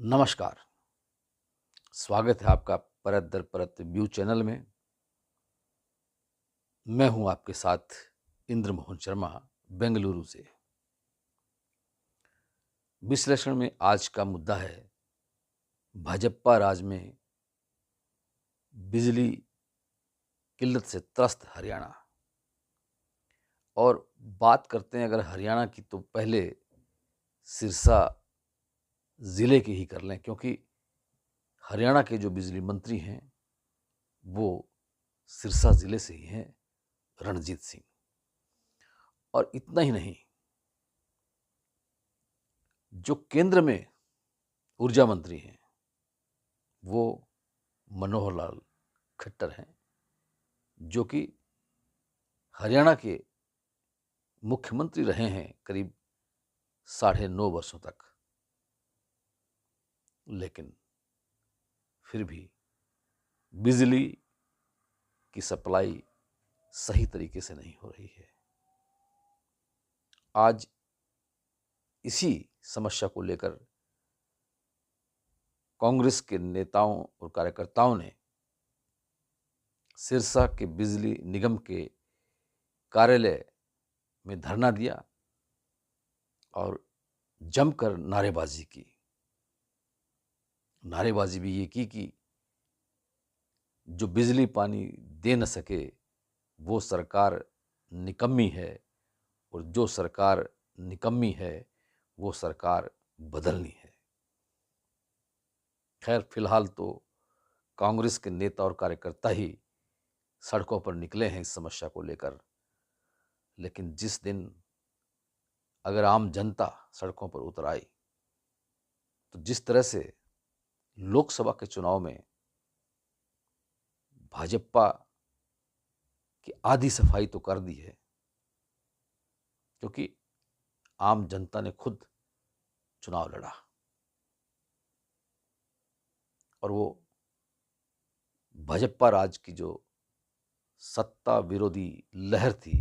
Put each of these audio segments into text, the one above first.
नमस्कार। स्वागत है आपका परत दर परत व्यू चैनल में। मैं हूं आपके साथ इंद्र मोहन शर्मा, बेंगलुरु से। विश्लेषण में आज का मुद्दा है भाजपा राज में बिजली किल्लत से त्रस्त हरियाणा। और बात करते हैं अगर हरियाणा की, तो पहले सिरसा ज़िले की ही कर लें, क्योंकि हरियाणा के जो बिजली मंत्री हैं वो सिरसा ज़िले से ही हैं, रणजीत सिंह। और इतना ही नहीं, जो केंद्र में ऊर्जा मंत्री हैं वो मनोहर लाल खट्टर हैं, जो कि हरियाणा के मुख्यमंत्री रहे हैं करीब 9.5 वर्षों तक। लेकिन फिर भी बिजली की सप्लाई सही तरीके से नहीं हो रही है। आज इसी समस्या को लेकर कांग्रेस के नेताओं और कार्यकर्ताओं ने सिरसा के बिजली निगम के कार्यालय में धरना दिया और जमकर नारेबाजी की। नारेबाजी भी ये की कि जो बिजली पानी दे न सके वो सरकार निकम्मी है, और जो सरकार निकम्मी है वो सरकार बदलनी है। खैर, फिलहाल तो कांग्रेस के नेता और कार्यकर्ता ही सड़कों पर निकले हैं इस समस्या को लेकर। लेकिन जिस दिन अगर आम जनता सड़कों पर उतर आई, तो जिस तरह से लोकसभा के चुनाव में भाजपा की आधी सफाई तो कर दी है, क्योंकि आम जनता ने खुद चुनाव लड़ा और वो भाजपा राज की जो सत्ता विरोधी लहर थी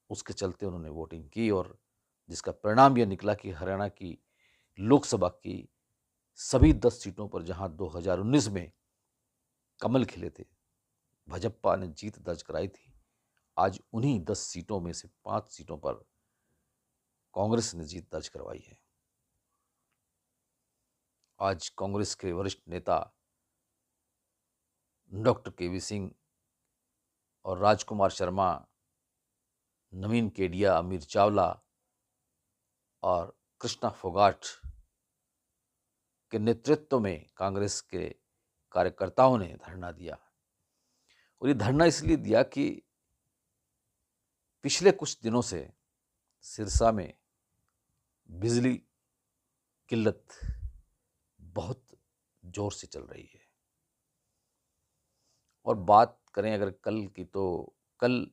उसके चलते उन्होंने वोटिंग की, और जिसका परिणाम यह निकला कि हरियाणा की लोकसभा की सभी 10 सीटों पर, जहां 2019 में कमल खिले थे, भाजपा ने जीत दर्ज कराई थी। आज उन्हीं 10 सीटों में से 5 सीटों पर कांग्रेस ने जीत दर्ज करवाई है। आज कांग्रेस के वरिष्ठ नेता डॉक्टर केवी सिंह और राजकुमार शर्मा, नवीन केडिया, अमीर चावला और कृष्णा फोगाट के नेतृत्व में कांग्रेस के कार्यकर्ताओं ने धरना दिया। और ये धरना इसलिए दिया कि पिछले कुछ दिनों से सिरसा में बिजली किल्लत बहुत जोर से चल रही है। और बात करें अगर कल की, तो कल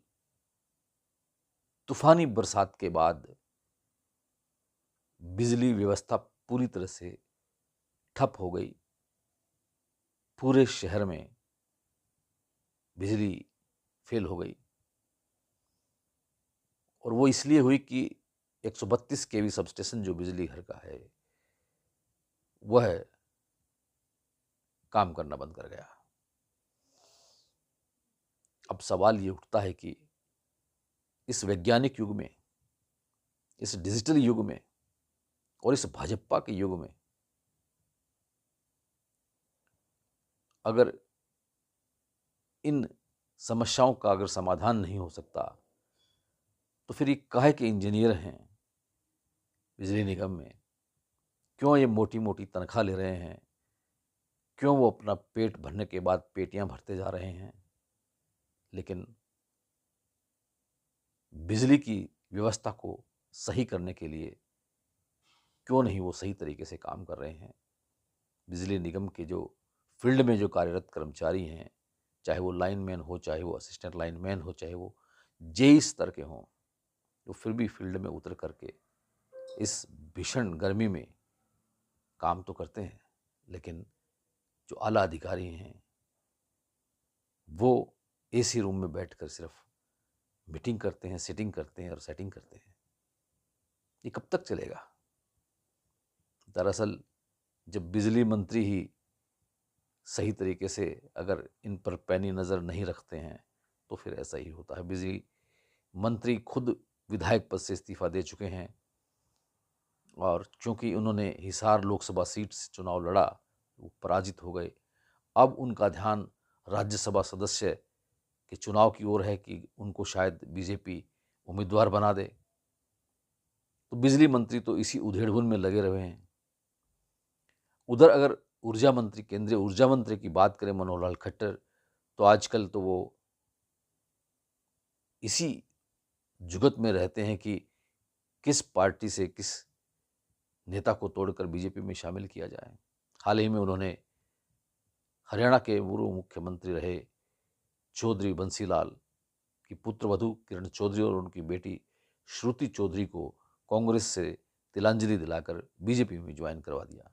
तूफानी बरसात के बाद बिजली व्यवस्था पूरी तरह से ठप हो गई। पूरे शहर में बिजली फेल हो गई, और वो इसलिए हुई कि 132 केवी सबस्टेशन जो बिजली घर का है वह काम करना बंद कर गया। अब सवाल ये उठता है कि इस वैज्ञानिक युग में, इस डिजिटल युग में और इस भाजपा के युग में अगर इन समस्याओं का अगर समाधान नहीं हो सकता, तो फिर ये काहे के इंजीनियर हैं बिजली निगम में? क्यों ये मोटी मोटी तनख्वाह ले रहे हैं? क्यों वो अपना पेट भरने के बाद पेटियां भरते जा रहे हैं, लेकिन बिजली की व्यवस्था को सही करने के लिए क्यों नहीं वो सही तरीके से काम कर रहे हैं? बिजली निगम के जो फील्ड में जो कार्यरत कर्मचारी हैं, चाहे वो लाइनमैन हो, चाहे वो असिस्टेंट लाइनमैन हो, चाहे वो जेई स्तर के हों, वो फिर भी फील्ड में उतर करके इस भीषण गर्मी में काम तो करते हैं। लेकिन जो आला अधिकारी हैं वो एसी रूम में बैठकर सिर्फ मीटिंग करते हैं, सिटिंग करते हैं और सेटिंग करते हैं। ये कब तक चलेगा? दरअसल जब बिजली मंत्री ही सही तरीके से अगर इन पर पैनी नज़र नहीं रखते हैं तो फिर ऐसा ही होता है। बिजली मंत्री खुद विधायक पद से इस्तीफा दे चुके हैं और चूंकि उन्होंने हिसार लोकसभा सीट से चुनाव लड़ा, वो पराजित हो गए। अब उनका ध्यान राज्यसभा सदस्य के चुनाव की ओर है कि उनको शायद बीजेपी उम्मीदवार बना दे। तो बिजली मंत्री तो इसी उधेड़बुन में लगे रहे हैं। उधर अगर ऊर्जा मंत्री, केंद्रीय ऊर्जा मंत्री की बात करें मनोहर लाल खट्टर, तो आजकल तो वो इसी जुगत में रहते हैं कि किस पार्टी से किस नेता को तोड़कर बीजेपी में शामिल किया जाए। हाल ही में उन्होंने हरियाणा के पूर्व मुख्यमंत्री रहे चौधरी बंसीलाल की पुत्रवधू किरण चौधरी और उनकी बेटी श्रुति चौधरी को कांग्रेस से तिलांजलि दिलाकर बीजेपी में ज्वाइन करवा दिया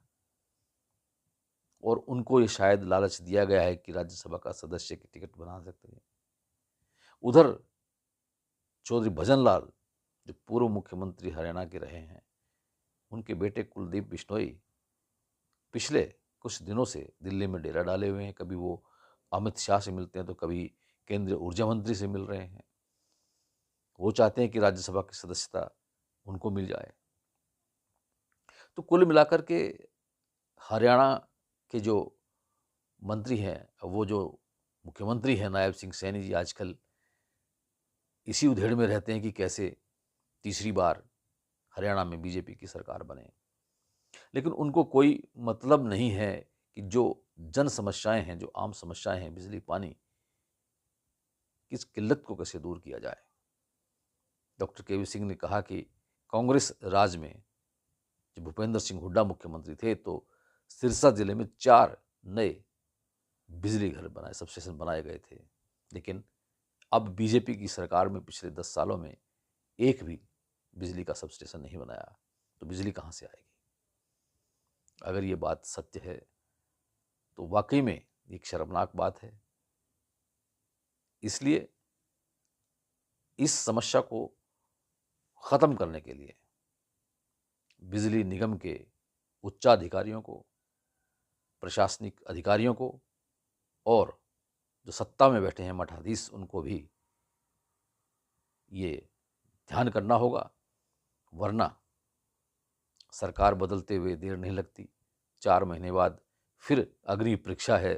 और उनको ये शायद लालच दिया गया है कि राज्यसभा का सदस्य की टिकट बना सकते हैं। उधर चौधरी भजन लाल जो पूर्व मुख्यमंत्री हरियाणा के रहे हैं, उनके बेटे कुलदीप बिश्नोई पिछले कुछ दिनों से दिल्ली में डेरा डाले हुए हैं। कभी वो अमित शाह से मिलते हैं तो कभी केंद्रीय ऊर्जा मंत्री से मिल रहे हैं। वो चाहते हैं कि राज्यसभा की सदस्यता उनको मिल जाए। तो कुल मिलाकर के हरियाणा के जो मंत्री हैं, वो जो मुख्यमंत्री हैं नायब सिंह सैनी जी, आजकल इसी उधेड़ में रहते हैं कि कैसे तीसरी बार हरियाणा में बीजेपी की सरकार बने। लेकिन उनको कोई मतलब नहीं है कि जो जन समस्याएं हैं, जो आम समस्याएं हैं, बिजली पानी, किस किल्लत को कैसे दूर किया जाए। डॉक्टर केवी सिंह ने कहा कि कांग्रेस राज में जब भूपेंद्र सिंह हुड्डा मुख्यमंत्री थे तो सिरसा जिले में 4 नए बिजली घर बनाए, सबस्टेशन बनाए गए थे। लेकिन अब बीजेपी की सरकार में पिछले 10 सालों में एक भी बिजली का सबस्टेशन नहीं बनाया, तो बिजली कहाँ से आएगी? अगर ये बात सत्य है तो वाकई में एक शर्मनाक बात है। इसलिए इस समस्या को ख़त्म करने के लिए बिजली निगम के उच्चाधिकारियों को, प्रशासनिक अधिकारियों को और जो सत्ता में बैठे हैं मठाधीश, उनको भी ये ध्यान करना होगा, वरना सरकार बदलते हुए देर नहीं लगती। 4 महीने बाद फिर अग्नि परीक्षा है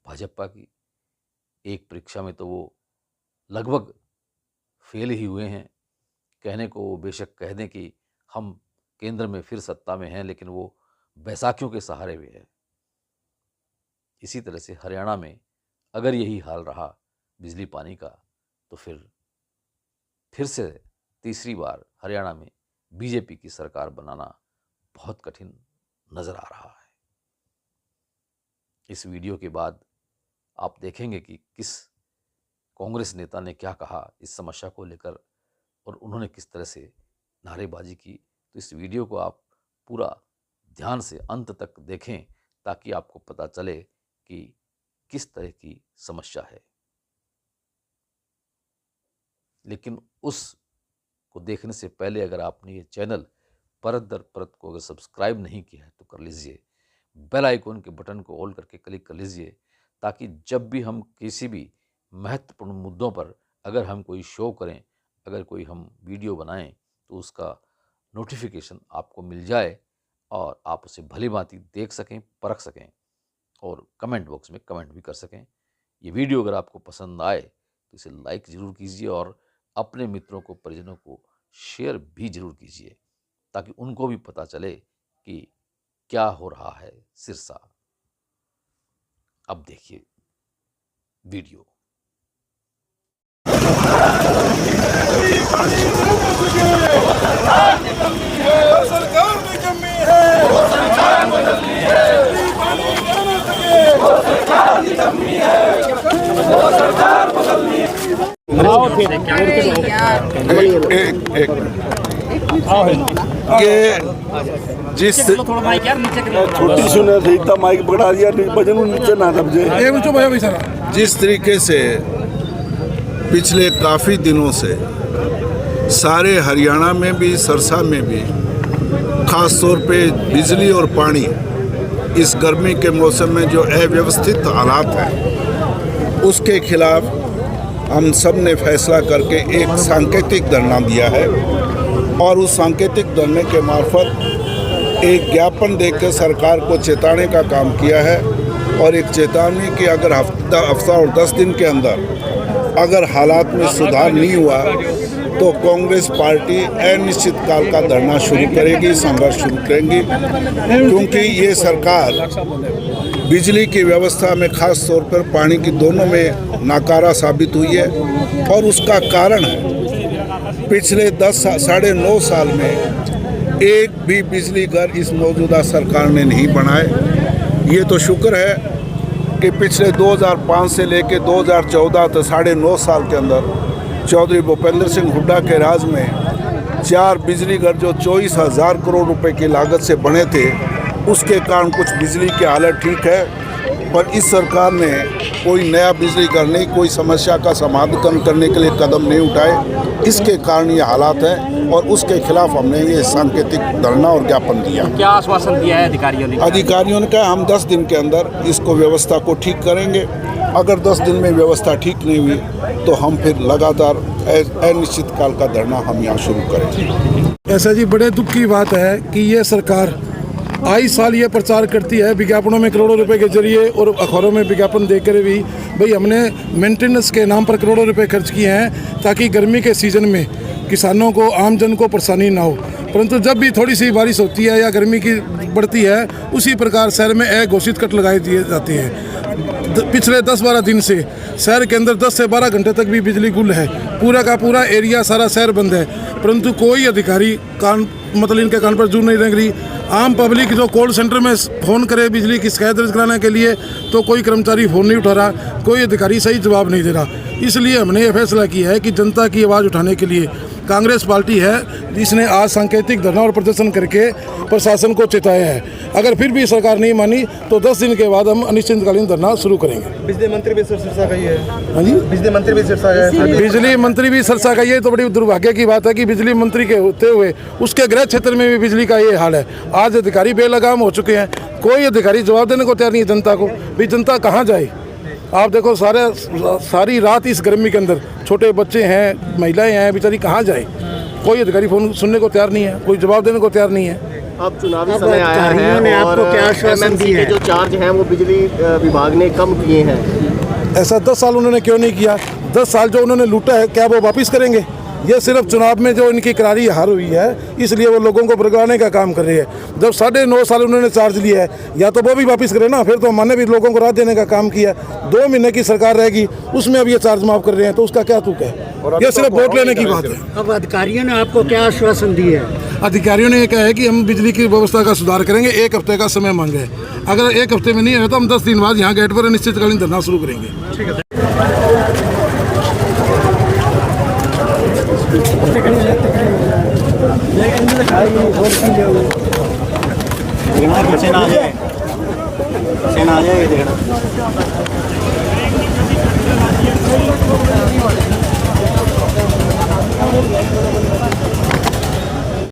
भाजपा की। एक परीक्षा में तो वो लगभग फेल ही हुए हैं। कहने को वो बेशक कह दें कि हम केंद्र में फिर सत्ता में हैं, लेकिन वो बैसाखियों के सहारे हुए हैं। इसी तरह से हरियाणा में अगर यही हाल रहा बिजली पानी का, तो फिर से तीसरी बार हरियाणा में बीजेपी की सरकार बनाना बहुत कठिन नज़र आ रहा है। इस वीडियो के बाद आप देखेंगे कि किस कांग्रेस नेता ने क्या कहा इस समस्या को लेकर और उन्होंने किस तरह से नारेबाजी की। तो इस वीडियो को आप पूरा ध्यान से अंत तक देखें ताकि आपको पता चले कि किस तरह की समस्या है। लेकिन उस को देखने से पहले अगर आपने ये चैनल परत दर परत को अगर सब्सक्राइब नहीं किया है तो कर लीजिए, बेल आइकन के बटन को ऑल करके क्लिक कर लीजिए, ताकि जब भी हम किसी भी महत्वपूर्ण मुद्दों पर अगर हम कोई शो करें, अगर कोई हम वीडियो बनाएं, तो उसका नोटिफिकेशन आपको मिल जाए और आप उसे भली भांति देख सकें, परख सकें और कमेंट बॉक्स में कमेंट भी कर सकें। ये वीडियो अगर आपको पसंद आए तो इसे लाइक ज़रूर कीजिए और अपने मित्रों को, परिजनों को शेयर भी ज़रूर कीजिए, ताकि उनको भी पता चले कि क्या हो रहा है सिरसा। अब देखिए वीडियो। सरकार में कमी है, सरकार बदलनी है, सरकार की कमी है, सरकार बदलनी है। जिस छोटी सुने थे इतना माइक बढ़ा दिया, बजन नीचे ना दबजे। जिस तरीके से पिछले काफ़ी दिनों से सारे हरियाणा में भी, सिरसा में भी, ख़ास तौर पे बिजली और पानी इस गर्मी के मौसम में जो अव्यवस्थित हालात हैं उसके खिलाफ हम सब ने फैसला करके एक सांकेतिक धरना दिया है और उस सांकेतिक धरने के मार्फत एक ज्ञापन देकर सरकार को चेताने का काम किया है और एक चेतावनी कि अगर हफ्ता और 10 दिन के अंदर अगर हालात में सुधार नहीं हुआ तो कांग्रेस पार्टी अनिश्चित काल का धरना शुरू करेगी, संघर्ष शुरू करेंगी, क्योंकि ये सरकार बिजली की व्यवस्था में खास तौर पर पानी की दोनों में नाकारा साबित हुई है और उसका कारण है पिछले 9.5 साल में एक भी बिजली घर इस मौजूदा सरकार ने नहीं बनाए। ये तो शुक्र है कि पिछले 2005 से लेकर 2014 तक 9.5 साल के अंदर चौधरी भूपेंद्र सिंह हुड्डा के राज में 4 बिजली घर जो 24,000 करोड़ रुपए की लागत से बने थे, उसके कारण कुछ बिजली की हालत ठीक है, पर इस सरकार ने कोई नया बिजली घर नहीं, कोई समस्या का समाधान करने के लिए कदम नहीं उठाए। इसके कारण ये हालात हैं और उसके खिलाफ हमने ये सांकेतिक धरना और ज्ञापन दिया। क्या आश्वासन दिया है अधिकारियों ने कहा हम 10 दिन के अंदर इसको व्यवस्था को ठीक करेंगे। अगर 10 दिन में व्यवस्था ठीक नहीं हुई तो हम फिर लगातार अनिश्चित काल का धरना हम यहाँ शुरू करेंगे। ऐसा जी बड़े दुख की बात है कि ये सरकार आई साल ये प्रचार करती है विज्ञापनों में करोड़ों रुपए के जरिए और अखबारों में विज्ञापन देकर भी भाई हमने मेंटेनेंस के नाम पर करोड़ों रुपए खर्च किए हैं ताकि गर्मी के सीज़न में किसानों को, आम जन को परेशानी ना हो। परंतु जब भी थोड़ी सी बारिश होती है या गर्मी की बढ़ती है, उसी प्रकार शहर में अघोषित कट लगाए दिए जाते हैं। पिछले 10-12 दिन से शहर के अंदर 10 से 12 घंटे तक भी बिजली गुल है, पूरा का पूरा एरिया सारा शहर बंद है, परंतु कोई अधिकारी इनके कान पर जूं नहीं लग रही। आम पब्लिक जो कॉल सेंटर में फ़ोन करे बिजली की शिकायत दर्ज कराने के लिए तो कोई कर्मचारी फ़ोन नहीं उठा रहा, कोई अधिकारी सही जवाब नहीं दे रहा। इसलिए हमने ये फैसला किया है कि जनता की आवाज़ उठाने के लिए कांग्रेस पार्टी है जिसने आज सांकेतिक धरना और प्रदर्शन करके प्रशासन को चेताया है। अगर फिर भी सरकार नहीं मानी तो 10 दिन के बाद हम अनिश्चितकालीन धरना शुरू करेंगे। बिजली मंत्री भी सिरसा गई है। हाँ जी, बिजली मंत्री भी सिरसा गए। बिजली मंत्री भी सिरसा गई है तो बड़ी दुर्भाग्य की बात है कि बिजली मंत्री के होते हुए उसके गृह क्षेत्र में भी बिजली का ये हाल है। आज अधिकारी बेलगाम हो चुके हैं, कोई अधिकारी जवाब देने को तैयार नहीं है जनता को। भाई जनता कहाँ जाए? आप देखो सारी रात इस गर्मी के अंदर छोटे बच्चे हैं, महिलाएं हैं, बेचारी कहाँ जाए? कोई अधिकारी फोन सुनने को तैयार नहीं है, कोई जवाब देने को तैयार नहीं है। अब चुनावी समय आया है और एमएमसी के जो चार्ज हैं वो बिजली विभाग ने कम किए हैं। ऐसा 10 साल उन्होंने क्यों नहीं किया? 10 साल जो उन्होंने लूटा है क्या वो वापस करेंगे? ये सिर्फ चुनाव में जो इनकी करारी हार हुई है इसलिए वो लोगों को भड़काने का काम कर रही है। जब 9.5 साल उन्होंने चार्ज लिया है या तो वो भी वापस करे ना, फिर तो हमने भी लोगों को राहत देने का काम किया। 2 महीने की सरकार रहेगी उसमें अब ये चार्ज माफ कर रहे हैं तो उसका क्या तुक है? ये सिर्फ वोट लेने की बात है। अब अधिकारियों ने आपको क्या आश्वासन दिए है? अधिकारियों ने ये कहा है कि हम बिजली की व्यवस्था का सुधार करेंगे, 1 हफ्ते का समय मांगे है। अगर 1 हफ्ते में नहीं है तो हम 10 दिन बाद यहाँ गेट पर अनिश्चितकालीन धरना शुरू करेंगे। सेना आ जाए देखना।